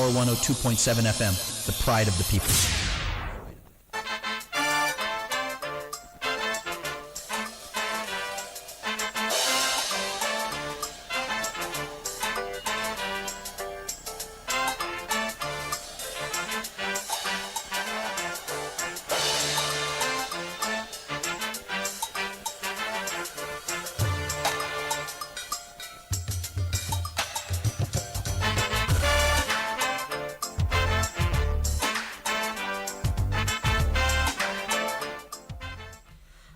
Roar 102.7 FM, the pride of the people.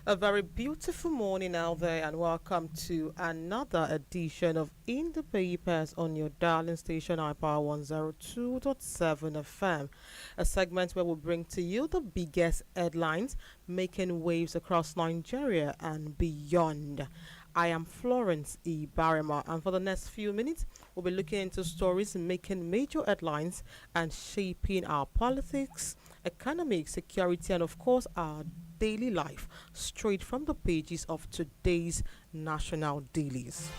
A very beautiful morning out there, and welcome to another edition of In the Papers on your darling station iPower 102.7 FM, a segment where we bring to you the biggest headlines making waves across Nigeria and beyond. I am Florence Ibharman, and for the next few minutes, we'll be looking into stories making major headlines and shaping our politics, economic security, and of course our daily life, straight from the pages of today's national dailies.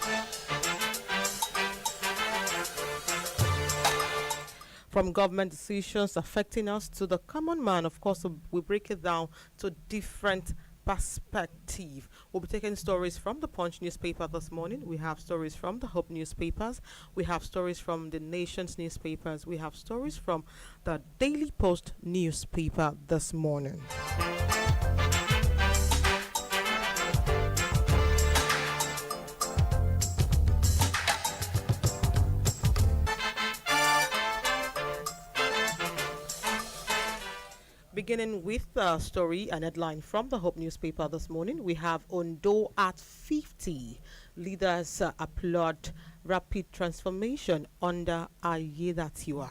From government decisions affecting us to the common man, of course, we break it down to different perspective. We'll be taking stories from the Punch newspaper this morning. We have stories from the Hope newspapers. We have stories from the Nation's newspapers. We have stories from the Daily Post newspaper this morning. Beginning with the story and headline from the Hope newspaper this morning, we have Ondo at 50. Leaders applaud rapid transformation under Ayedatiwa.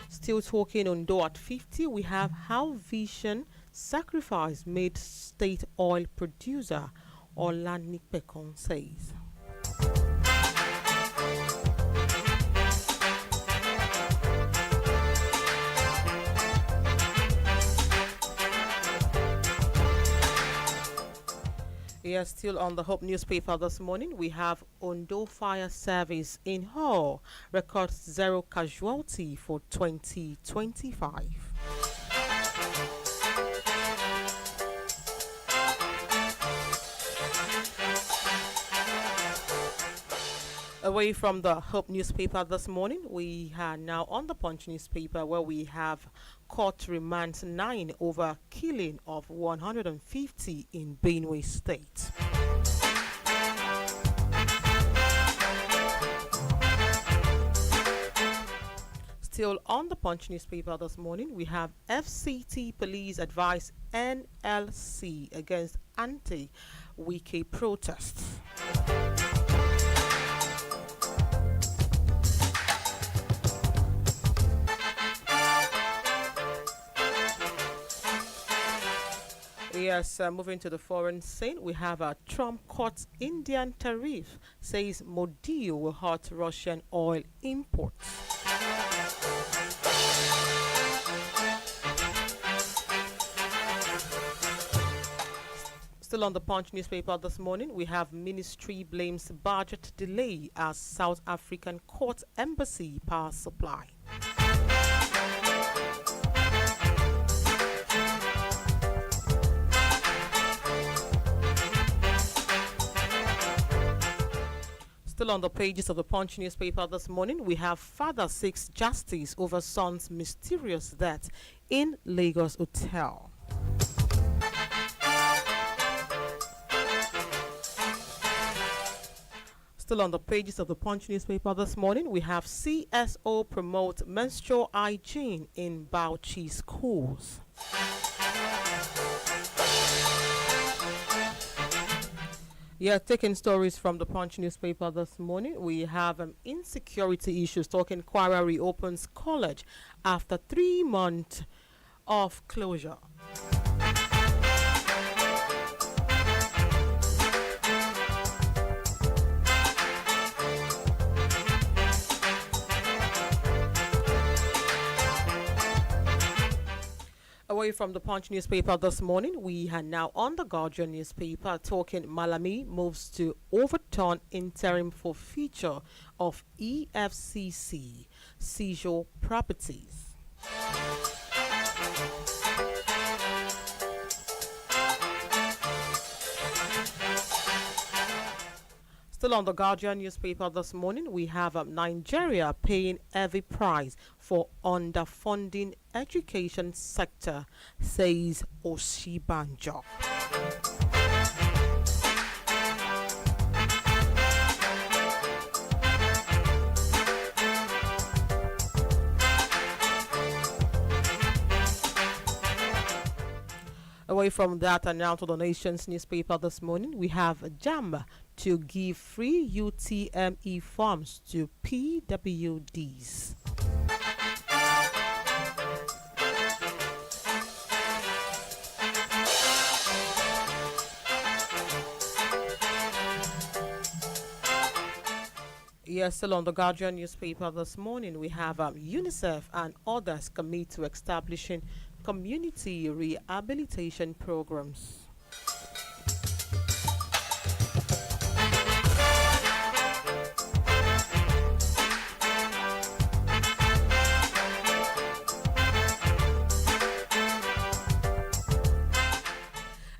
Still talking Ondo at 50, we have how Vision sacrifice made state oil producer Olanipekon says. Yes, still on the Hope newspaper this morning, we have Ondo Fire Service in Hall records 0 casualty for 2025. Away from the Hope newspaper this morning, we are now on the Punch newspaper where we have court remands 9 over killing of 150 in Benue State. Still on the Punch newspaper this morning, we have FCT police advise NLC against anti-Wike protests. Yes, moving to the foreign scene, we have a Trump courts Indian tariff says Modi will halt Russian oil imports. Still on the Punch newspaper this morning, we have ministry blames budget delay as South African court embassy power supply. Still on the pages of the Punch newspaper this morning, we have father seeks justice over son's mysterious death in Lagos hotel. Still on the pages of the Punch newspaper this morning, we have CSO promote menstrual hygiene in Bauchi schools. Yeah, taking stories from the Punch newspaper this morning, we have insecurity issues. Talking Kwara reopens college after 3 months of closure. Away Away from the Punch newspaper this morning, we are now on the Guardian newspaper talking Malami moves to overturn interim forfeiture of EFCC seizure properties. Still on the Guardian newspaper this morning, we have Nigeria paying heavy price for underfunding education sector, says Oshibanjo. Away from that, and now to the Nation's newspaper this morning, we have JAM to give free UTME forms to PWDs. Yes, still on the Guardian newspaper this morning, we have UNICEF and others commit to establishing community rehabilitation programs.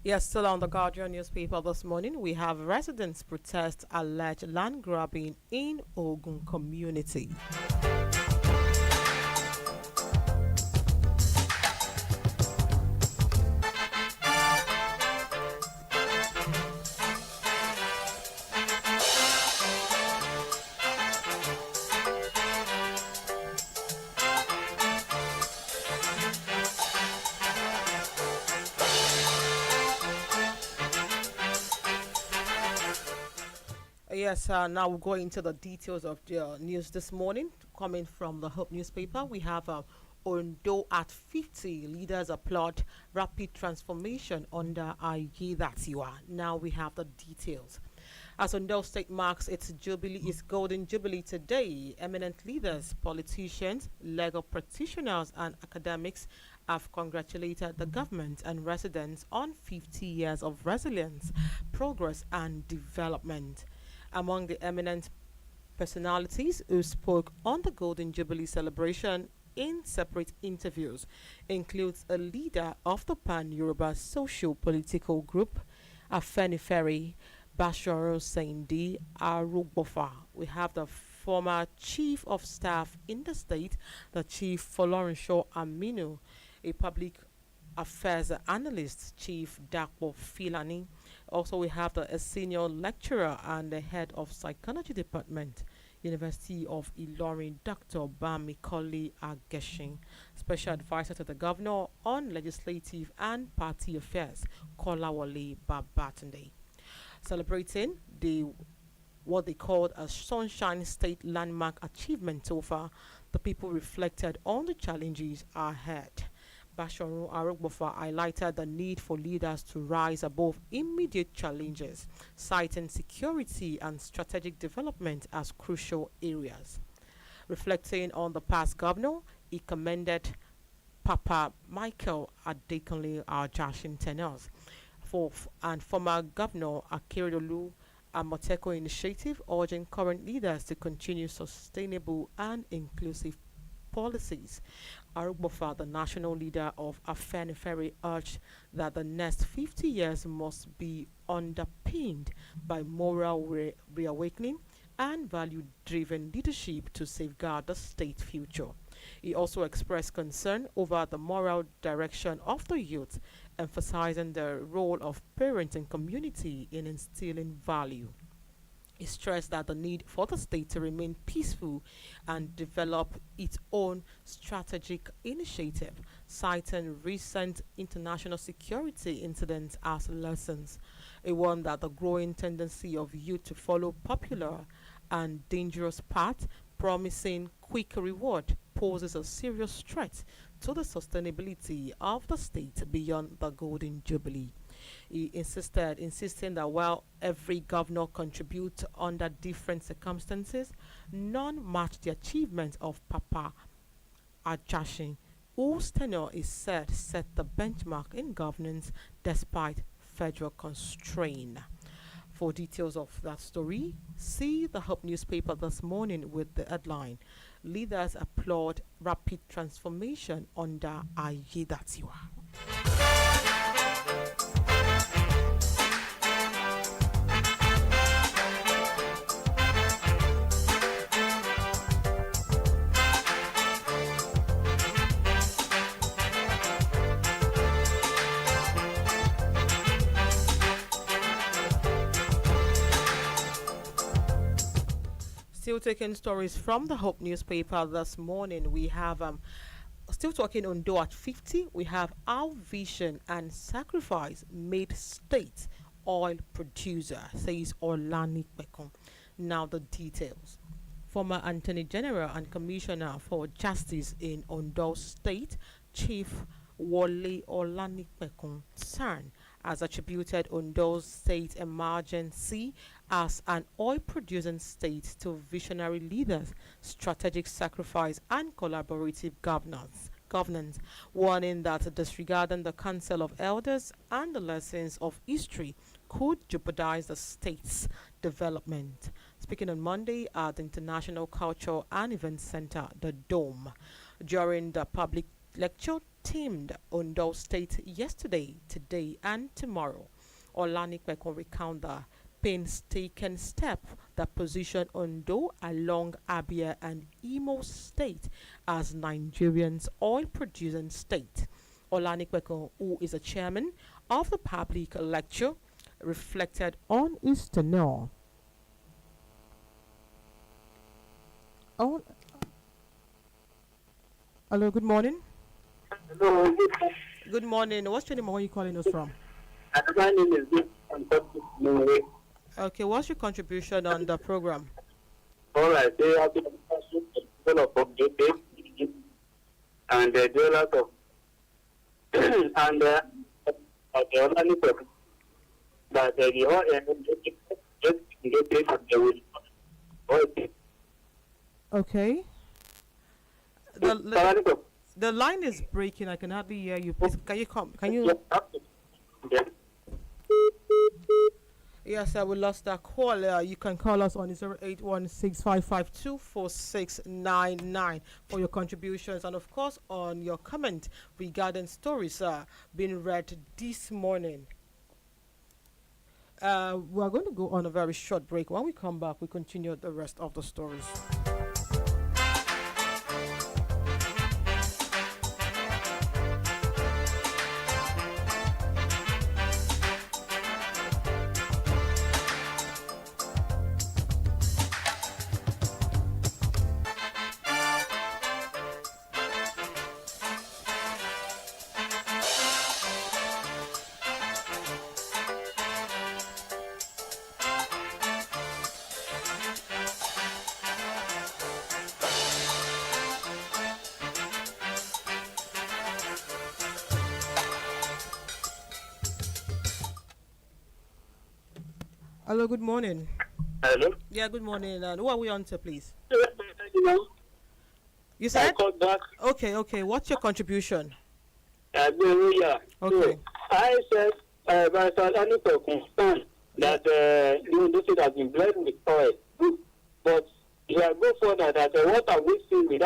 Yes, still on the Guardian newspaper this morning, we have residents protest alleged land grabbing in Ogun community. Yes, now we'll go into the details of the news this morning. Coming from the Hope newspaper, we have Ondo at 50. Leaders applaud rapid transformation under Ayedatiwa. Now we have the details. As Ondo State marks its golden jubilee today, eminent leaders, politicians, legal practitioners, and academics have congratulated the government and residents on 50 years of resilience, progress, and development. Among the eminent personalities who spoke on the Golden Jubilee celebration in separate interviews includes a leader of the Pan-Yoruba socio-political group, Afenifere, Basharu Saindi Arugbofa. We have the former Chief of Staff in the state, the Chief Florence Aminu, a public affairs analyst, Chief Dakpo Filani. Also, we have a senior lecturer and the head of psychology department, University of Ilorin, Dr. Bamikoli Ageshin, special advisor to the governor on legislative and party affairs, Kolawole Babatunde. Celebrating what they called a Sunshine State landmark achievement so far, the people reflected on the challenges ahead. Basharu Arugbofa highlighted the need for leaders to rise above immediate challenges, citing security and strategic development as crucial areas. Reflecting on the past governor, he commended Papa Michael Adekunle Arjashin tenors and former Governor Akeredolu Amoteko initiative, urging current leaders to continue sustainable and inclusive policies. Arugbofa, the national leader of Afenifere, urged that the next 50 years must be underpinned by moral reawakening and value-driven leadership to safeguard the state future. He also expressed concern over the moral direction of the youth, emphasizing the role of parents and community in instilling value. He stressed that the need for the state to remain peaceful and develop its own strategic initiative, citing recent international security incidents as lessons. He warned that the growing tendency of youth to follow popular and dangerous paths promising quick reward poses a serious threat to the sustainability of the state beyond the Golden Jubilee. He insisting that while every governor contributes under different circumstances, none match the achievements of Papa Ajashin whose tenure is said set the benchmark in governance despite federal constraint. For details of that story, see the Hope newspaper this morning with the headline Leaders Applaud Rapid Transformation under Ayedatiwa. Still taking stories from the Hope newspaper this morning. We have still talking on Ondo at 50. We have our vision and sacrifice made state oil producer, says Olani Bekon. Now the details. Former Attorney General and Commissioner for Justice in Ondo State, Chief Wole Olanipekun CERN, has attributed Ondo State emergency as an oil-producing state to visionary leaders, strategic sacrifice, and collaborative governance, warning that disregarding the Council of Elders and the lessons of history could jeopardize the state's development. Speaking on Monday at the International Culture and Event Center, the Dome, during the public lecture themed Ondo State yesterday, today, and tomorrow, Olanikwe will recount the painstaking step that positioned Ondo along Abia and Imo State as Nigerian's oil-producing state. Olanikwe, who is a chairman of the public lecture, reflected on his tenure. Hello, good morning. Hello. Good morning. What's your name? Where are you calling us from? My name is Okay, what's your contribution on the program? All right, they have been updated and they do a lot of and the only person that the whole just get this and they will. Okay. The line is breaking. I can hardly hear you. Please, can you come? Can you? Yes, we lost that call. You can call us on 08165524699 for your contributions and, of course, on your comment regarding stories being read this morning. We are going to go on a very short break. When we come back, we continue the rest of the stories. Hello, good morning. Hello? Yeah, good morning. And who are we on to, please? You You said? I called back. Okay. What's your contribution? Yeah. Okay. So, I said, by Salani concern that this has been blessed with oil. But you are go further that what are we seeing with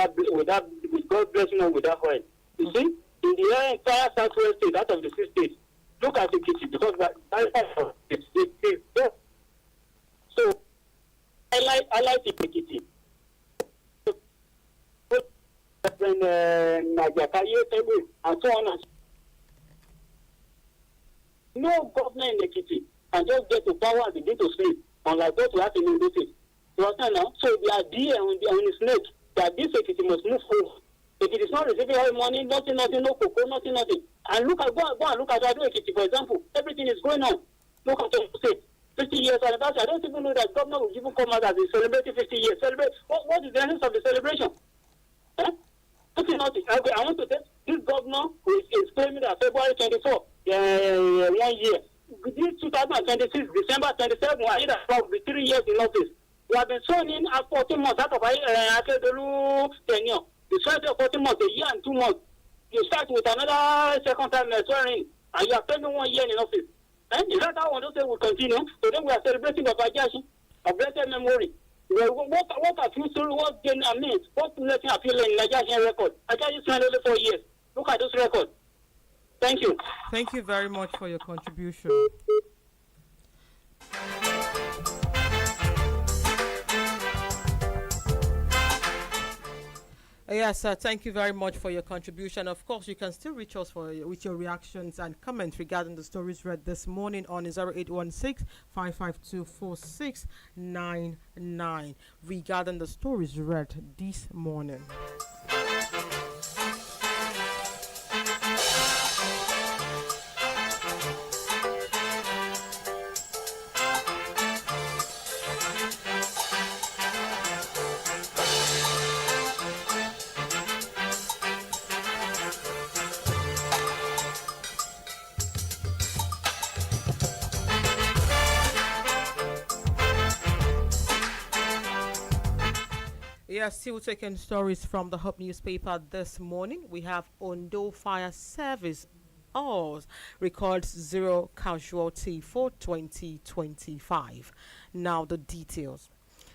God blessing us with that oil? You see, in the entire southwest state, out of the 6 states, look at the kitchen because it's so I like the kitchen. When and so on and no government in the kitchen can just get to power and begin to sleep unlike what we have in Indo State. You understand now? So the idea on the snake that this equity must move forward. If it is not receiving all money, nothing, no cocoa, nothing. And go and look at Ado Ekiti, for example. Everything is going on. Look at the state. 50 years anniversary. I don't even know that government will even come out as a celebrating 50 years. Celebrate. What is the essence of the celebration? Huh? Nothing. Okay, I want to say this governor who is claiming that February 24, 1 year. This 2026, December 27, I hear that will be 3 years in office. We have been sworn in at 14 months out of Akedolu tenure. The 14 months, a year and 2 months. You start with another second time swearing, and you are spending 1 year in office. And is that how one say will continue? Today we are celebrating Baba Jashi, a blessed memory. Well, what have you seen? What gain? I mean, what lesson have you learned in Nigerian record? Nigeria spent only 4 years. Look at this record. Thank you. Thank you very much for your contribution. Yes, thank you very much for your contribution. Of course, you can still reach us with your reactions and comments regarding the stories read this morning on 0816-552-4699 regarding the stories read this morning. Yeah, still taking stories from the Hub newspaper this morning. We have Ondo Fire Service records 0 casualty for 2025. Now the details.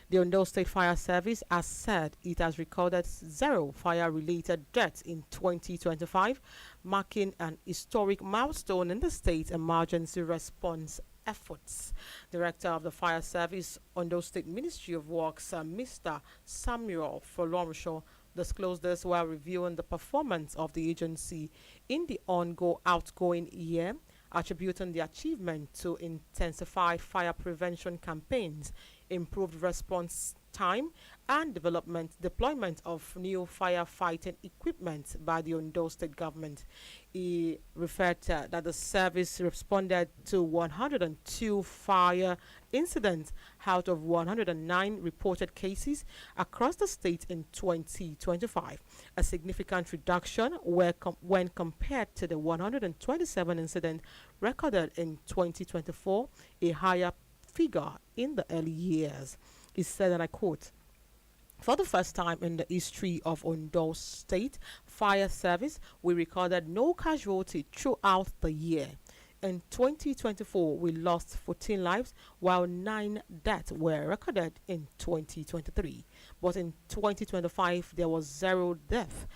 The Ondo State Fire Service has said it has recorded 0 fire-related deaths in 2025, marking an historic milestone in the state's emergency response efforts. Director of the Fire Service, Ondo State Ministry of Works, Mr. Samuel Florence, disclosed this while reviewing the performance of the agency in the outgoing year, attributing the achievement to intensified fire prevention campaigns, improved response time, and deployment of new firefighting equipment by the Ondo State government. He referred to that the service responded to 102 fire incidents out of 109 reported cases across the state in 2025, a significant reduction when compared to the 127 incidents recorded in 2024, a higher figure in the early years. He said, and I quote, "For the first time in the history of Ondo State Fire Service, we recorded no casualty throughout the year. In 2024, we lost 14 lives, while 9 deaths were recorded in 2023. But in 2025, there was 0 death,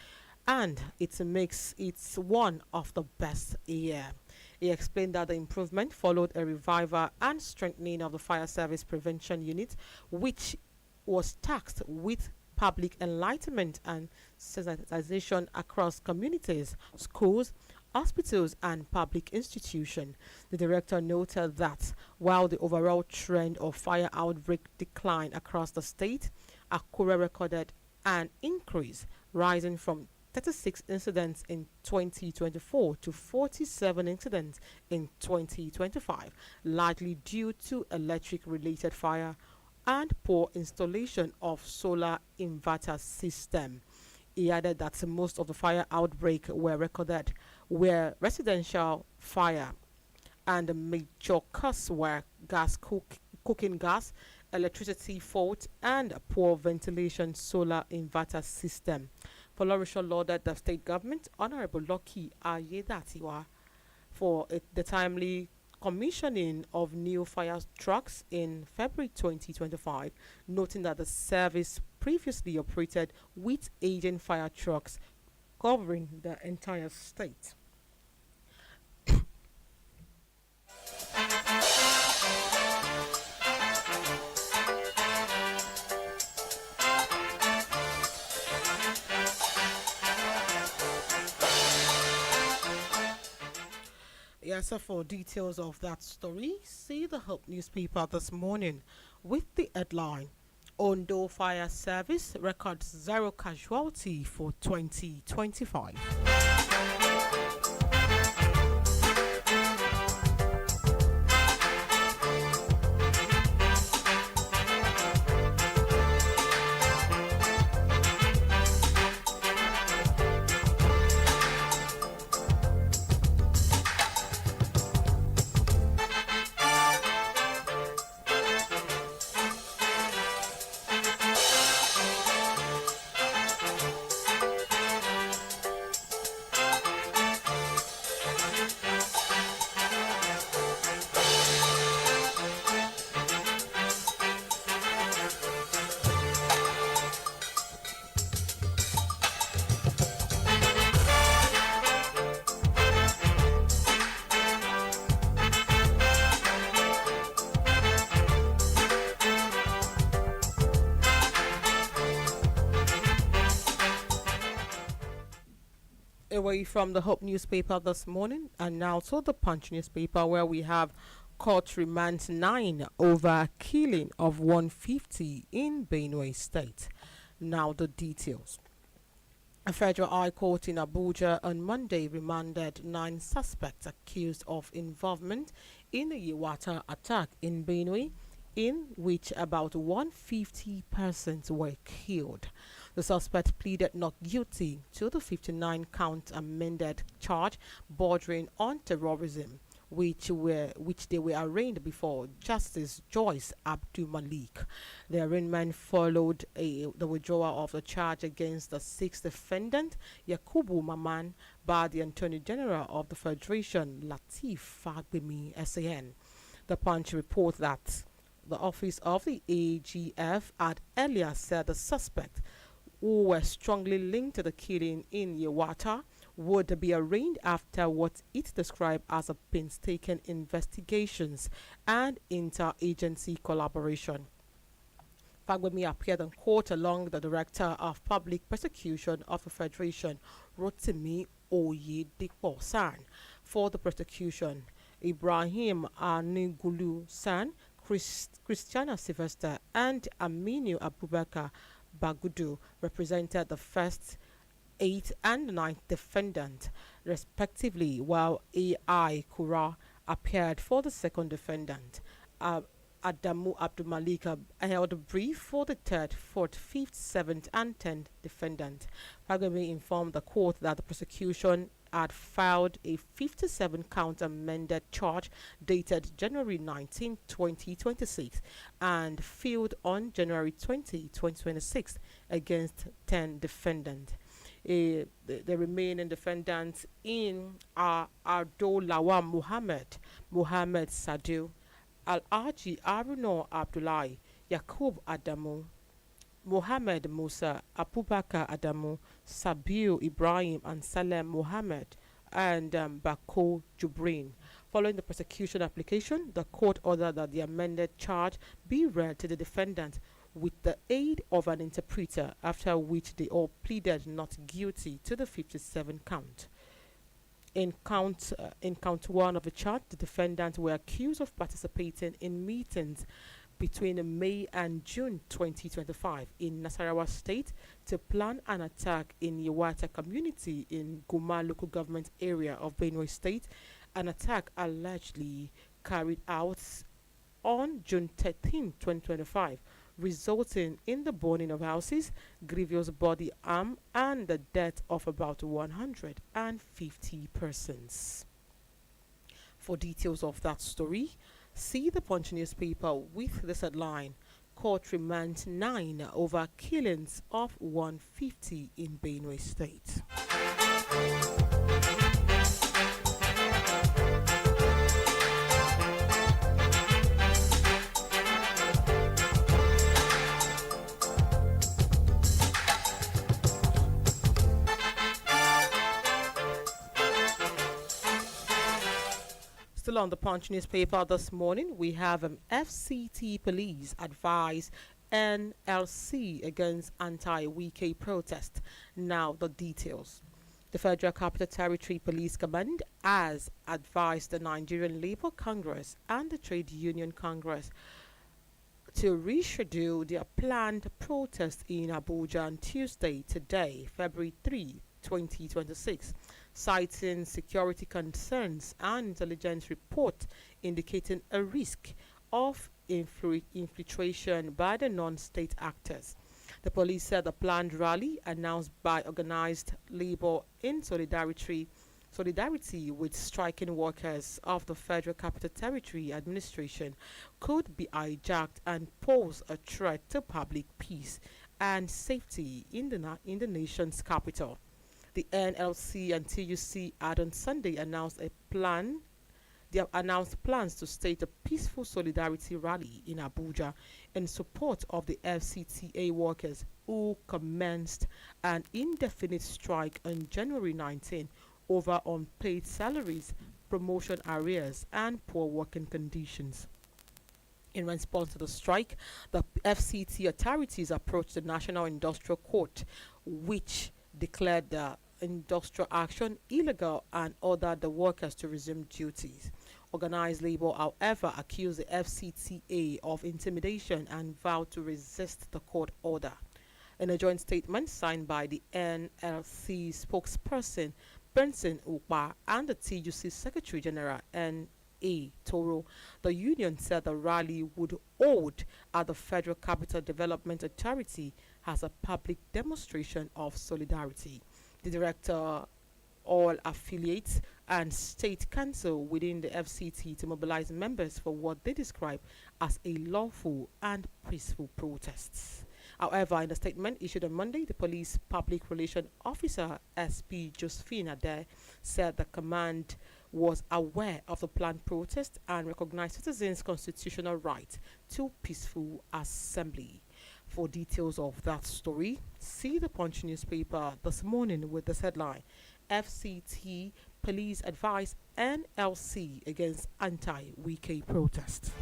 and it makes it one of the best year." He explained that the improvement followed a revival and strengthening of the fire service prevention unit, which was tasked with public enlightenment and sensitization across communities, schools, hospitals, and public institutions. The director noted that while the overall trend of fire outbreak declined across the state, Akure recorded an increase, rising from 36 incidents in 2024 to 47 incidents in 2025, largely due to electric-related fire and poor installation of solar inverter system. He added that most of the fire outbreaks were recorded were residential fire, and the major causes were cooking gas, electricity fault, and poor ventilation solar inverter system. Florence lauded the state government, Honorable Lucky Ayedatiwa, for the timely commissioning of new fire trucks in February 2025, noting that the service previously operated with aging fire trucks covering the entire state. Yes, so for details of that story, see the Hope newspaper this morning with the headline, Ondo Fire Service records 0 casualty for 2025. Away from the Hope newspaper this morning, and now to the Punch newspaper, where we have court remands 9 over killing of 150 in Benue State. Now the details. A federal high court in Abuja on Monday remanded 9 suspects accused of involvement in the Yewata attack in Benue, in which about 150 persons were killed. The suspect pleaded not guilty to the 59-count amended charge bordering on terrorism, which they were arraigned before Justice Joyce Abdul Malik. The arraignment followed the withdrawal of the charge against the 6th defendant, Yakubu Maman, by the Attorney General of the Federation, Lateef Fagbemi SAN. The Punch reports that the office of the AGF had earlier said the suspect, who were strongly linked to the killing in Yewata, would be arraigned after what it described as a painstaking investigations and interagency collaboration. Fagbemi appeared in court along with the Director of Public Prosecution of the Federation, Rotimi Oyedepo San. For the prosecution, Ibrahim Anigulu San, Christiana Sylvester, and Aminu Abubakar Bagudu represented the first 8th and 9th defendant, respectively, while A.I. Kura appeared for the second defendant. Adamu Abdul Malik held a brief for the 3rd, 4th, 5th, 7th, and 10th defendant. Fagbemi informed the court that the prosecution had filed a 57-count amended charge dated January 19, 2026 and filed on January 20, 2026 against 10 defendants. The remaining defendants in are Ardolawa Muhammad Sadu, Al-Aji Aruno Abdullahi, Yakub Adamu, Mohammed Musa, Abubakar Adamu, Sabiu Ibrahim, and Salem Mohammed, and Bako Jubrin. Following the prosecution application, the court ordered that the amended charge be read to the defendant with the aid of an interpreter, after which they all pleaded not guilty to the 57 count. In count 1 of the charge, the defendants were accused of participating in meetings between May and June 2025 in Nasarawa State to plan an attack in Yewata community in Guma local government area of Benue State, an attack allegedly carried out on June 13, 2025, resulting in the burning of houses, grievous body harm, and the death of about 150 persons. For details of that story, see the Punch newspaper with this headline: Court remands 9 over killings of 150 in Benue State. Still on the Punch newspaper this morning, we have FCT police advise NLC against anti-Wike protest. Now the details. The Federal Capital Territory Police Command has advised the Nigerian Labour Congress and the Trade Union Congress to reschedule their planned protest in Abuja on Tuesday, today, February 3, 2026, citing security concerns and intelligence report indicating a risk of infiltration by the non-state actors. The police said the planned rally, announced by organized labor in solidarity with striking workers of the Federal Capital Territory Administration, could be hijacked and pose a threat to public peace and safety in the nation's capital. The NLC and TUC had on Sunday announced They have announced plans to stage a peaceful solidarity rally in Abuja in support of the FCTA workers who commenced an indefinite strike on January 19 over unpaid salaries, promotion arrears, and poor working conditions. In response to the strike, the FCT authorities approached the National Industrial Court, which declared the industrial action illegal and ordered the workers to resume duties. Organized labor, however, accused the FCTA of intimidation and vowed to resist the court order. In a joint statement signed by the NLC spokesperson Benson Ukpa and the TUC Secretary General N.A. Toro, the union said the rally would hold at the Federal Capital Development Authority as a public demonstration of solidarity. The director all affiliates and state council within the FCT to mobilize members for what they describe as a lawful and peaceful protests. However, in a statement issued on Monday, the police public relations officer SP Josephine Ade said the command was aware of the planned protest and recognized citizens' constitutional right to peaceful assembly. For details of that story, see the Punch newspaper this morning with this headline: FCT police advise NLC against anti-Wike protest.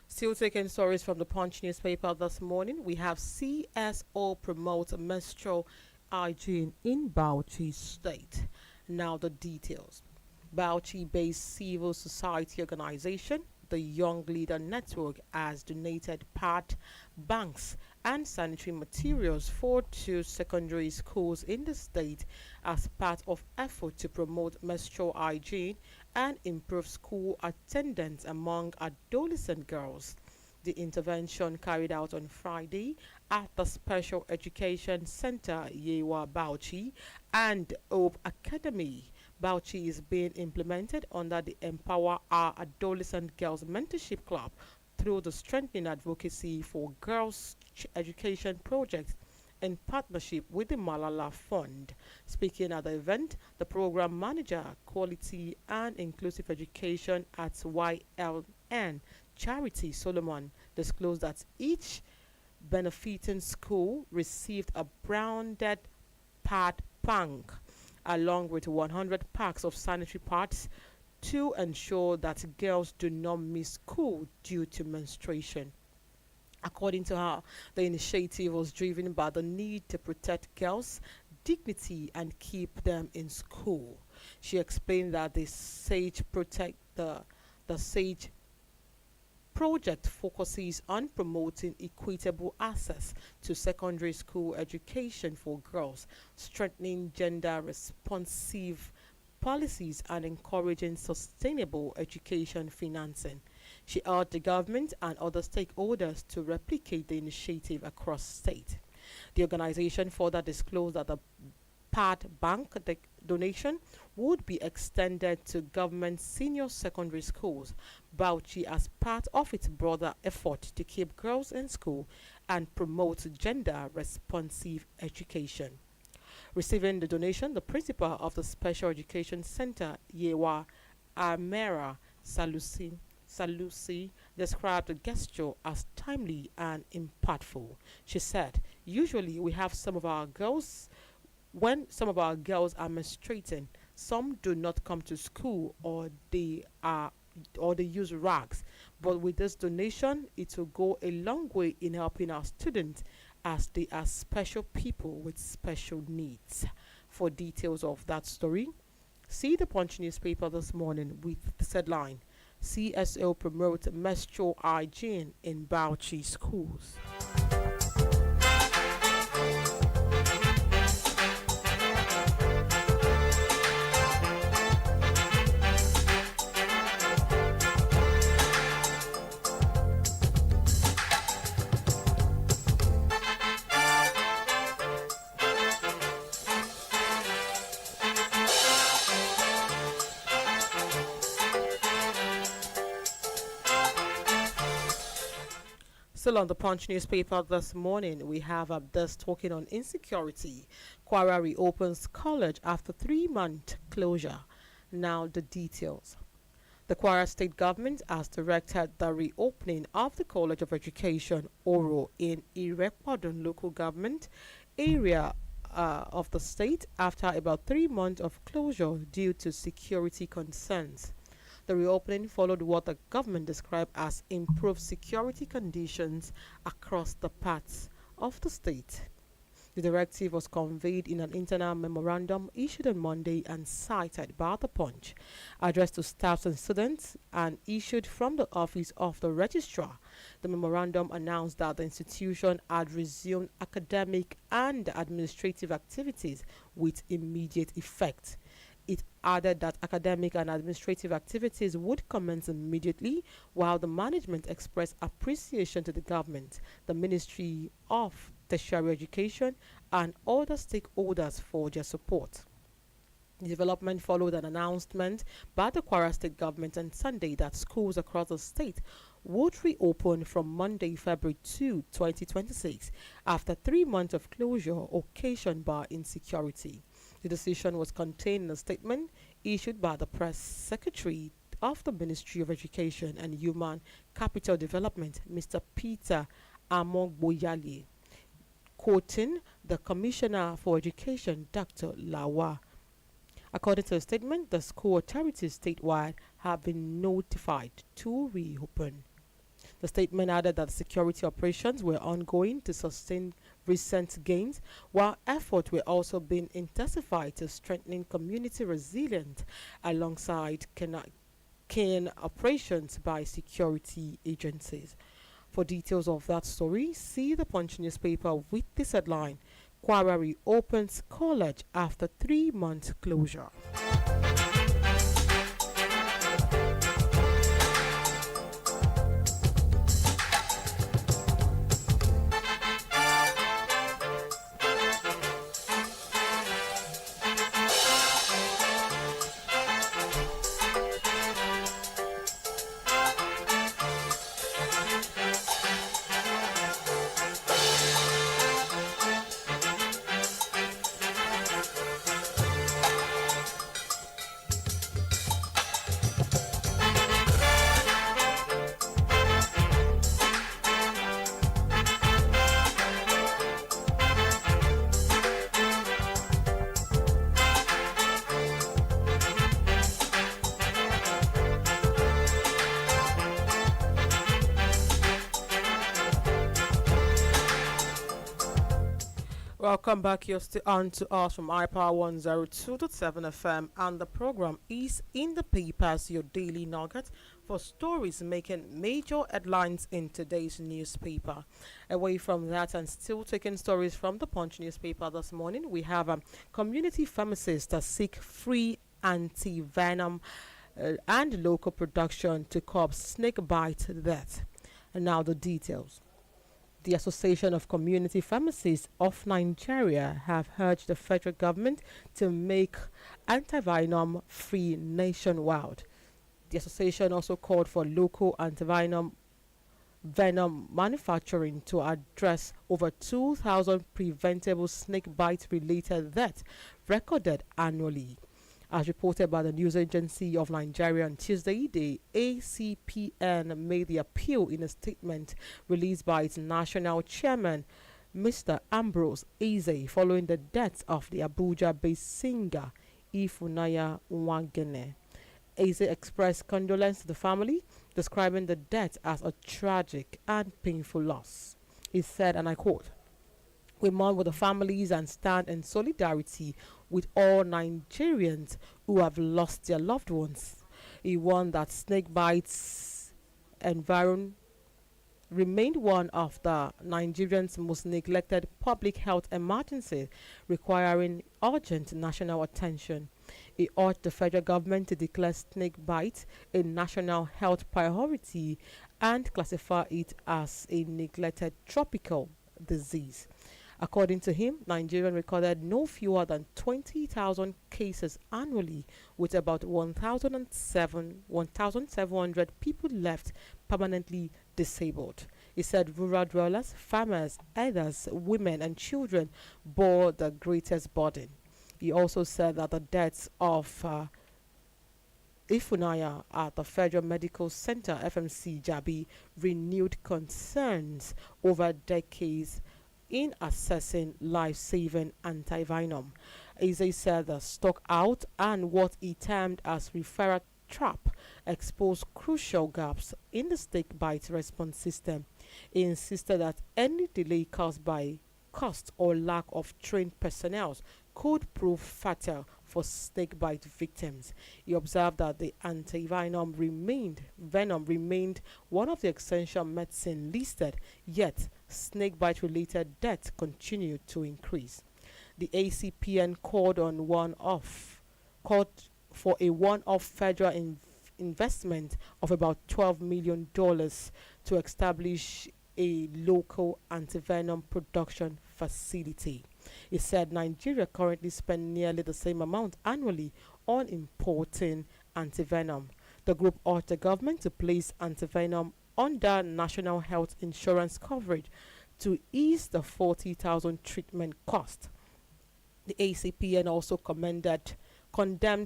Still taking stories from the Punch newspaper this morning, we have CSO promotes menstrual hygiene in Bauchi State. Now the details. Bauchi-based civil society organization, the Young Leader Network, has donated pad, banks, and sanitary materials for 2 secondary schools in the state as part of effort to promote menstrual hygiene and improve school attendance among adolescent girls. The intervention carried out on Friday at the Special Education Center Yewa Bauchi and Hope Academy. Bauchi is being implemented under the Empower Our Adolescent Girls Mentorship Club through the Strengthening Advocacy for Girls Education Project in partnership with the Malala Fund. Speaking at the event, the program manager, Quality and Inclusive Education at YLN Charity Solomon disclosed that each benefiting school received a branded pad bank along with 100 packs of sanitary pads to ensure that girls do not miss school due to menstruation. According to her, the initiative was driven by the need to protect girls' dignity and keep them in school. She explained that the SAGE project focuses on promoting equitable access to secondary school education for girls, strengthening gender responsive policies, and encouraging sustainable education financing. She urged the government and other stakeholders to replicate the initiative across state. The organization further disclosed that the pad bank donation would be extended to government senior secondary schools, Bauchi, as part of its broader effort to keep girls in school and promote gender responsive education. Receiving the donation, the principal of the Special Education Center, Yewa Amera Salusi, described the gesture as timely and impactful. She said, "Usually we have when some of our girls are menstruating, some do not come to school or they use rags. But with this donation, it will go a long way in helping our students as they are special people with special needs." For details of that story, see the Punch newspaper this morning with the headline: CSO promotes menstrual hygiene in Bauchi schools. Still on the Punch newspaper this morning, we have this talking on insecurity. Kwara reopens college after 3-month closure. Now the details. The Kwara State Government has directed the reopening of the College of Education, Oro, in Irekwadun local government area of the state after about 3 months of closure due to security concerns. The reopening followed what the government described as improved security conditions across the parts of the state. The directive was conveyed in an internal memorandum issued on Monday and cited by the Punch, addressed to staffs and students and issued from the office of the registrar. The memorandum announced that the institution had resumed academic and administrative activities with immediate effect. It added that academic and administrative activities would commence immediately, while the management expressed appreciation to the government, the Ministry of Tertiary Education, and other stakeholders for their support. The development followed an announcement by the Kwara State Government on Sunday that schools across the state would reopen from Monday, February 2, 2026, after 3 months of closure occasioned by insecurity. The decision was contained in a statement issued by the press secretary of the Ministry of Education and Human Capital Development, Mr. Peter Amogboyale, quoting the Commissioner for Education, Dr. Lawa. According to the statement, the school authorities statewide have been notified to reopen. The statement added that security operations were ongoing to sustain recent gains, while efforts were also being intensified to strengthen community resilience alongside keen operations by security agencies. For details of that story, see the Punch newspaper with this headline: Kwara reopens college after 3-month closure. Welcome back. You're still on to us from iPower 102.7 FM, and the program is In the Papers, your daily nugget for stories making major headlines in today's newspaper. Away from that, and still taking stories from the Punch newspaper this morning, we have community pharmacists that seek free anti-venom and local production to curb snake bite death. And now the details. The Association of Community Pharmacists of Nigeria have urged the federal government to make antivenom free nationwide. The association also called for local antivenom venom manufacturing to address over 2,000 preventable snake bite related deaths recorded annually. As reported by the news agency of Nigeria on Tuesday, the ACPN made the appeal in a statement released by its national chairman, Mr. Ambrose Eze, following the death of the Abuja-based singer Ifunanya Nwangene. Eze expressed condolence to the family, describing the death as a tragic and painful loss. He said, and I quote, "We mourn with the families and stand in solidarity with all Nigerians who have lost their loved ones." He warned that snake bites environment remained one of the Nigerians' most neglected public health emergencies, requiring urgent national attention. He urged the federal government to declare snake bite a national health priority and classify it as a neglected tropical disease. According to him, Nigeria recorded no fewer than 20,000 cases annually, with about 1,700 people left permanently disabled. He He said rural dwellers, farmers, elders, women, and children bore the greatest burden. He also said that the deaths of Ifunaya at the Federal Medical Center (FMC) Jabi renewed concerns over decades in assessing life-saving antivenom. Eze said the stock out and what he termed as referral trap exposed crucial gaps in the snake bite response system. He insisted that any delay caused by cost or lack of trained personnel could prove fatal for snakebite victims. He observed that the venom remained one of the essential medicine listed, yet snakebite related deaths continued to increase. The ACPN called for a one-off federal investment of about $12 million to establish a local antivenom production facility. He said Nigeria currently spends nearly the same amount annually on importing antivenom. The group urged the government to place antivenom under national health insurance coverage to ease the 40,000 treatment cost. The ACPN also condemned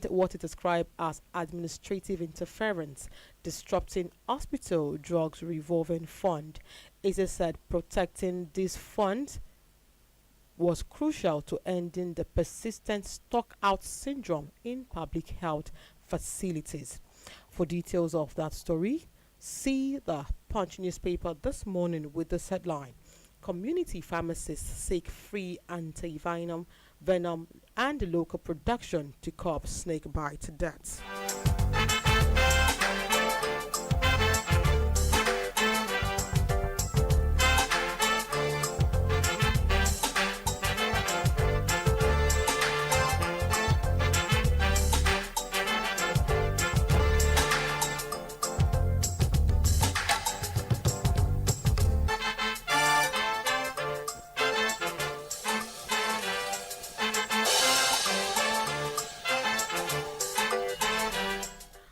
what it described as administrative interference, disrupting hospital drugs revolving fund. It said protecting this fund was crucial to ending the persistent stock-out syndrome in public health facilities. For details of that story, see the Punch newspaper this morning with this headline: Community pharmacists seek free antivenom venom and local production to curb snake bite deaths.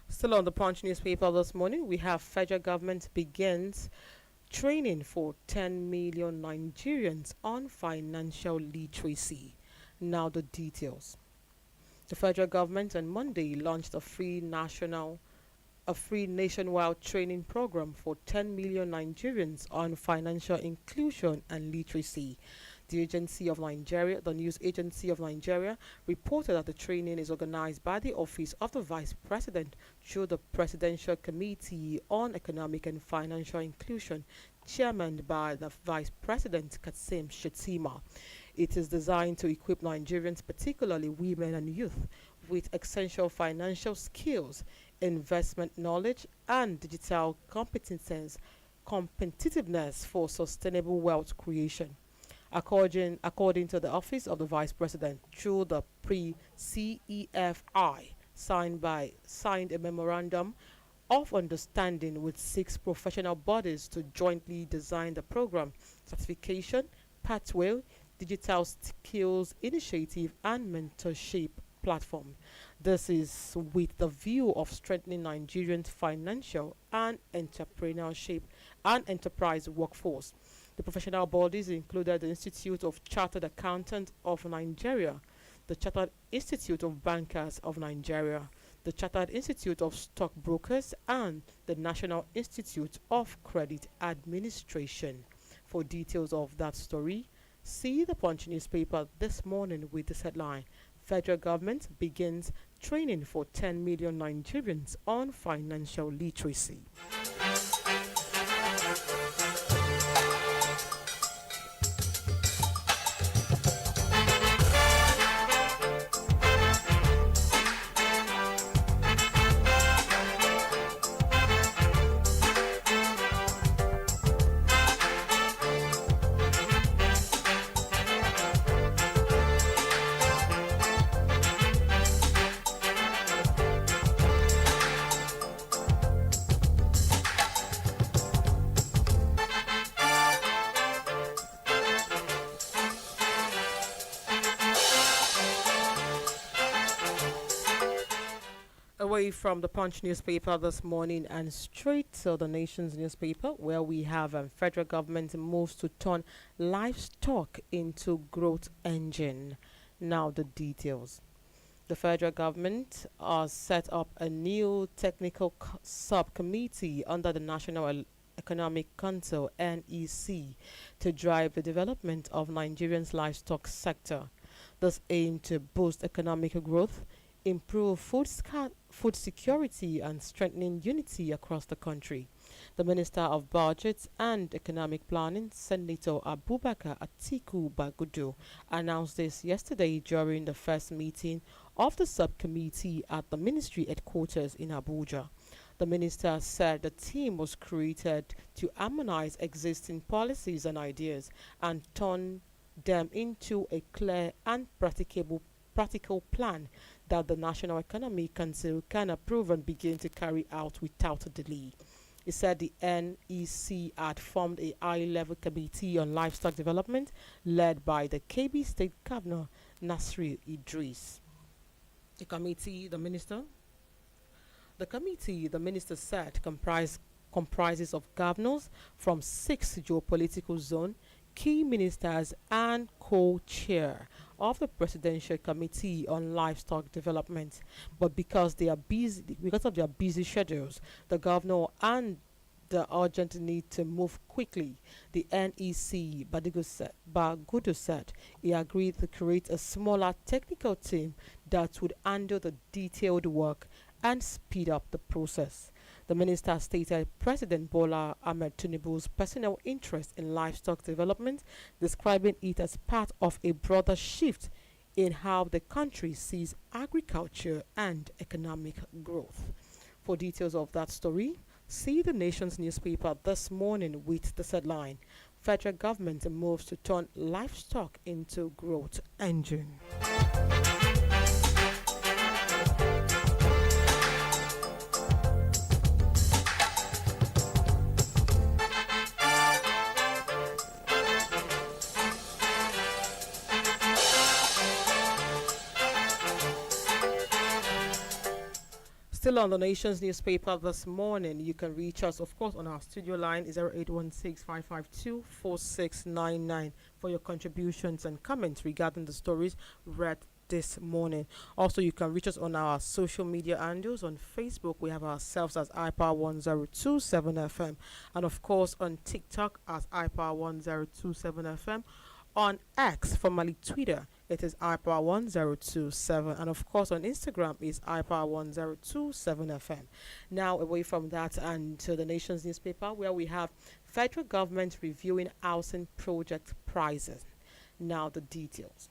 Still on the Punch newspaper this morning, we have federal government begins training for 10 million Nigerians on financial literacy. Now the details. The federal government on Monday launched a free nationwide training program for 10 million Nigerians on financial inclusion and literacy. The news agency of Nigeria, reported that the training is organized by the Office of the Vice President through the Presidential Committee on Economic and Financial Inclusion, chairmaned by the Vice President Kasim Shettima. It is designed to equip Nigerians, particularly women and youth, with essential financial skills, investment knowledge, and digital competitiveness for sustainable wealth creation. According to the Office of the Vice President, through the pre-CEFI, signed a memorandum of understanding with 6 professional bodies to jointly design the program, certification, pathway, digital skills initiative, and mentorship platform. This is with the view of strengthening Nigerians' financial and entrepreneurship and enterprise workforce. The professional bodies included the Institute of Chartered Accountants of Nigeria, the Chartered Institute of Bankers of Nigeria, the Chartered Institute of Stockbrokers, and the National Institute of Credit Administration. For details of that story, see the Punch newspaper this morning with this headline: Federal government begins training for 10 million Nigerians on financial literacy. away from the Punch newspaper this morning and straight to the Nation's newspaper, where we have federal government moves to turn livestock into growth engine. Now the details. The federal government has set up a new technical subcommittee under the National Economic Council (NEC) to drive the development of Nigeria's livestock sector. This aims to boost economic growth, improve food security, and strengthening unity across the country. The Minister of Budget and Economic Planning, Senator Abubakar Atiku Bagudu, announced this yesterday during the first meeting of the subcommittee at the ministry headquarters in Abuja. The minister said the team was created to harmonize existing policies and ideas and turn them into a clear and practical plan that the National Economic Council can approve and begin to carry out without delay. He said the NEC had formed a high-level committee on livestock development led by the KB State Governor Nasri Idris. The committee, the minister said, comprises of governors from 6 geopolitical zones, key ministers, and co-chair of the Presidential Committee on Livestock Development. But because of their busy schedules, the governor and the urgent need to move quickly, the NEC Bagudu said he agreed to create a smaller technical team that would handle the detailed work and speed up the process. The minister stated President Bola Ahmed Tinubu's personal interest in livestock development, describing it as part of a broader shift in how the country sees agriculture and economic growth. For details of that story, see the Nation's newspaper this morning with the headline, Federal Government moves to turn livestock into growth engine. Still on the Nation's newspaper this morning, you can reach us, of course, on our studio line 0816-552-4699 for your contributions and comments regarding the stories read this morning. Also, you can reach us on our social media handles. On Facebook, we have ourselves as iPower1027FM, and of course on TikTok as iPower1027FM. On X, formerly Twitter, it is iPower1027, and of course on Instagram is iPower1027FM. Now away from that and to the Nation's newspaper, where we have federal government reviewing housing project prices. Now the details.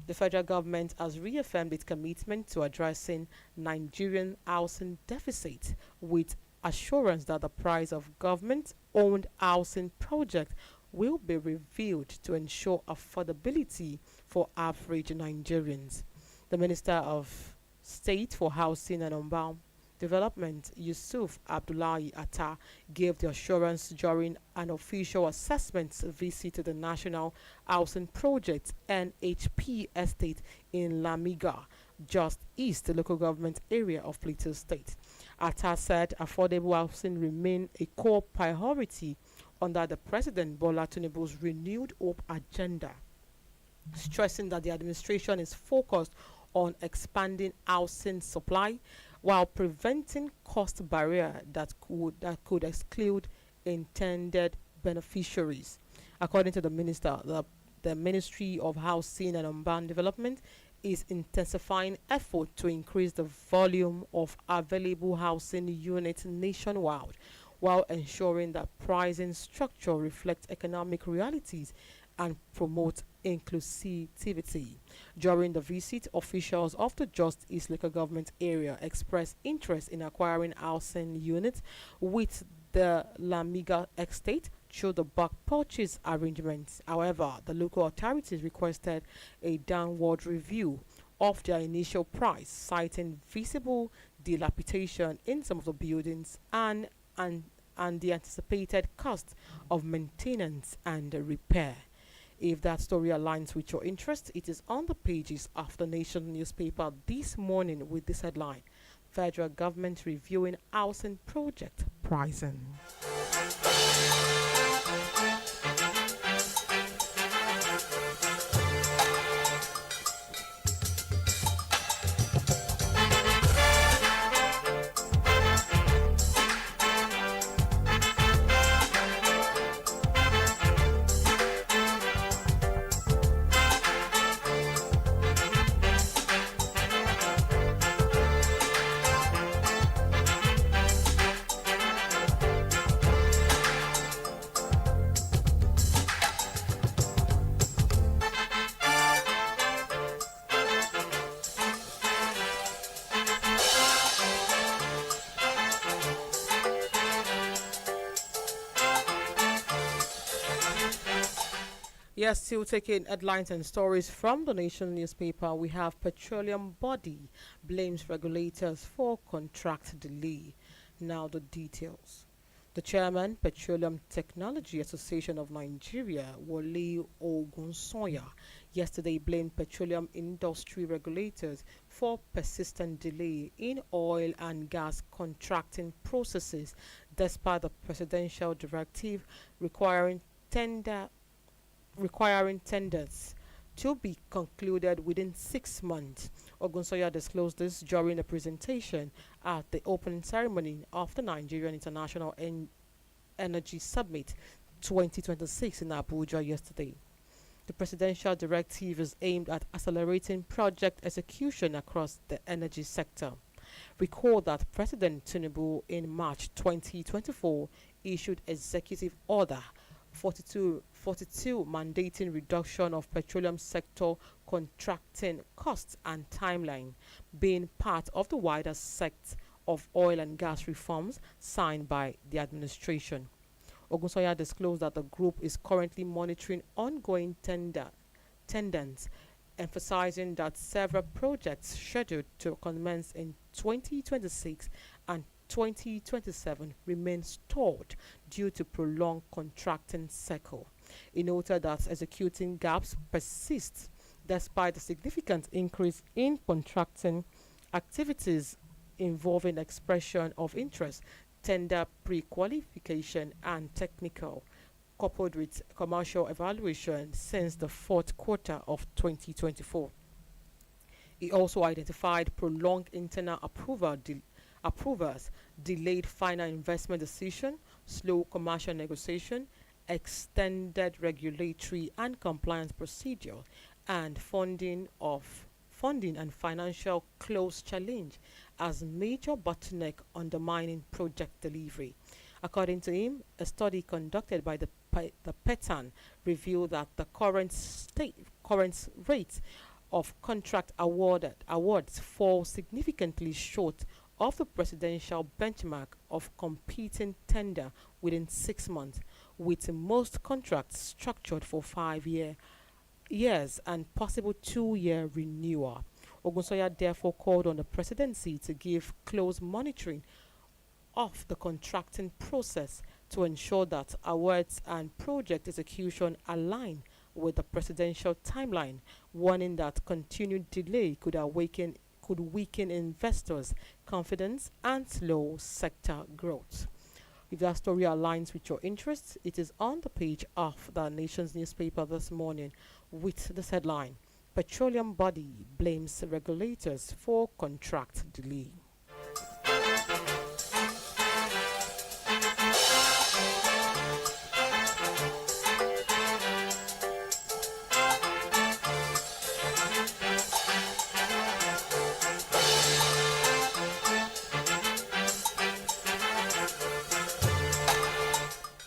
The federal government has reaffirmed its commitment to addressing Nigerian housing deficit with assurance that the price of government-owned housing projects will be reviewed to ensure affordability for average Nigerians. The Minister of State for Housing and Urban Development, Yusuf Abdullahi Atta, gave the assurance during an official assessment visit to the National Housing Project (NHP) estate in Lamiga, just east the local government area of Plateau State. Atta said affordable housing remain a core priority under the President Bola Tinubu's renewed hope agenda, stressing that the administration is focused on expanding housing supply while preventing cost barrier that could exclude intended beneficiaries. According to the minister, the Ministry of Housing and Urban Development is intensifying effort to increase the volume of available housing units nationwide, while ensuring that pricing structure reflects economic realities and promote inclusivity. During the visit, officials of the Just East local government area expressed interest in acquiring housing units with the Lamiga estate through the bulk purchase arrangements. However, the local authorities requested a downward review of their initial price, citing visible dilapidation in some of the buildings and the anticipated cost of maintenance and repair. If that story aligns with your interest, it is on the pages of the Nation newspaper this morning with this headline: Federal government reviewing housing project pricing. Yes, still taking headlines and stories from the Nation newspaper. We have petroleum body blames regulators for contract delay. Now the details. The chairman, Petroleum Technology Association of Nigeria, Wole Ogunsoya, yesterday blamed petroleum industry regulators for persistent delay in oil and gas contracting processes despite the presidential directive requiring tender requiring tenders to be concluded within 6 months. Ogunsoya disclosed this during a presentation at the opening ceremony of the Nigerian International Energy Summit 2026 in Abuja yesterday. The presidential directive is aimed at accelerating project execution across the energy sector. Recall that President Tinubu in March 2024 issued Executive Order 42 mandating reduction of petroleum sector contracting costs and timeline, being part of the wider set of oil and gas reforms signed by the administration. Ogunsoya disclosed that the group is currently monitoring ongoing tenders, emphasizing that several projects scheduled to commence in 2026 and 2027 remain stalled due to prolonged contracting cycle. He noted that executing gaps persist despite a significant increase in contracting activities involving expression of interest, tender pre-qualification and technical, coupled with commercial evaluation since the fourth quarter of 2024. He also identified prolonged internal approvals, delayed final investment decision, slow commercial negotiation, extended regulatory and compliance procedure, and funding and financial close challenge as major bottleneck undermining project delivery. According to him, a study conducted by the PETAN revealed that the current rate of contract awards fall significantly short of the presidential benchmark of completing tender within 6 months, with most contracts structured for 5 years and possible 2-year renewal. Ogunsoya therefore called on the presidency to give close monitoring of the contracting process to ensure that awards and project execution align with the presidential timeline, warning that continued delay could weaken investors' confidence and slow sector growth. If that story aligns with your interests, it is on the page of the Nation's newspaper this morning with this headline: Petroleum body blames regulators for contract delay.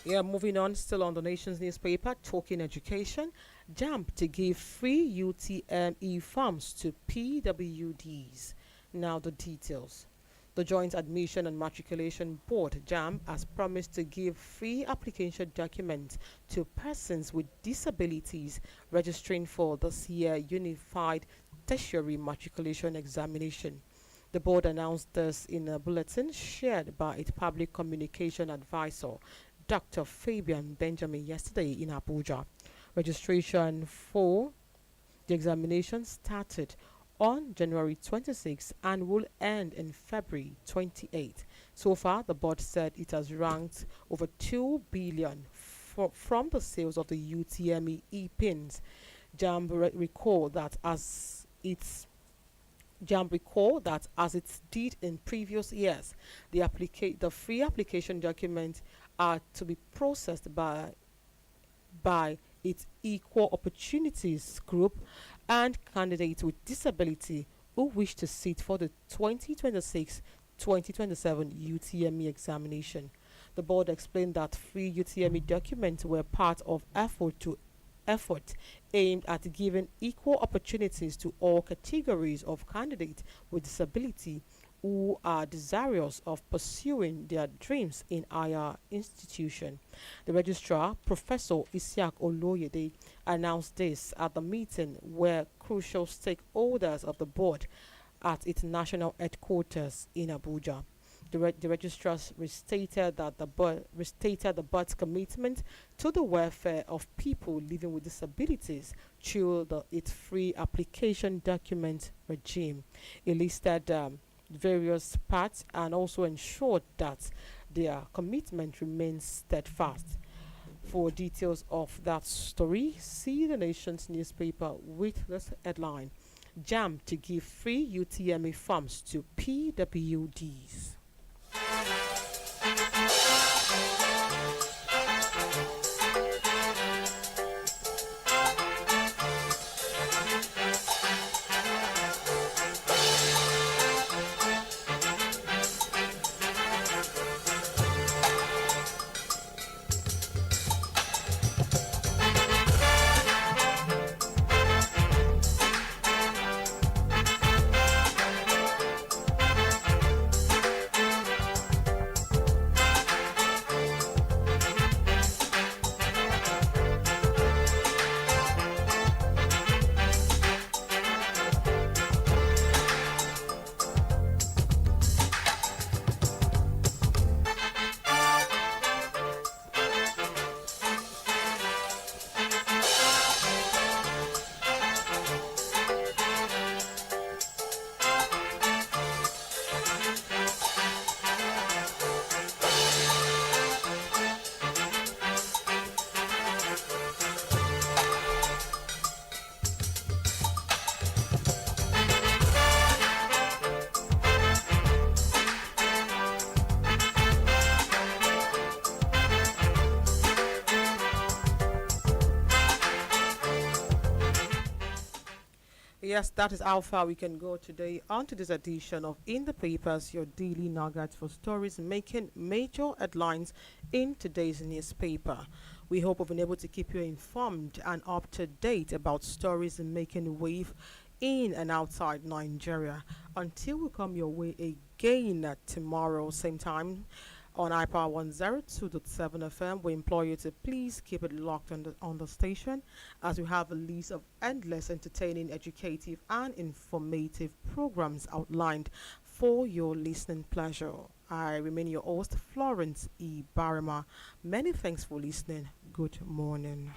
Yeah, moving on, still on the Nation's newspaper, talking education. JAMB to give free UTME forms to PWDs. Now the details. The Joint Admission and Matriculation Board, JAMB, has promised to give free application documents to persons with disabilities registering for this year Unified Tertiary Matriculation Examination. The board announced this in a bulletin shared by its public communication advisor, Dr. Fabian Benjamin, yesterday in Abuja. Registration for the examination started on January 26 and will end in February 28. So far, the board said it has ranked over 2 billion from the sales of the UTME e-pins. Jam recall that as its Jam recall that as it did in previous years, the free application documents are to be processed by its equal opportunities group and candidates with disability who wish to sit for the 2026-2027 UTME examination. The board explained that free UTME documents were part of effort aimed at giving equal opportunities to all categories of candidates with disability who are desirous of pursuing their dreams in higher institution. The registrar, Professor Isiak Oloyede, announced this at the meeting where crucial stakeholders of the board at its national headquarters in Abuja. The registrars restated the board's commitment to the welfare of people living with disabilities through its free application document regime. It listed various parts and also ensured that their commitment remains steadfast. For details of that story, see the Nation's newspaper with this headline: Jam to give free UTME forms to PWDs. Yes, that is how far we can go today. On to this edition of In the Papers, your daily nuggets for stories making major headlines in today's newspaper. We hope we've been able to keep you informed and up to date about stories making wave in and outside Nigeria. Until we come your way again tomorrow, same time, on iPower 102.7 FM. We implore you to please keep it locked on the station as we have a list of endless entertaining, educative, and informative programs outlined for your listening pleasure. I remain your host, Florence Ibharman. Many thanks for listening. Good morning.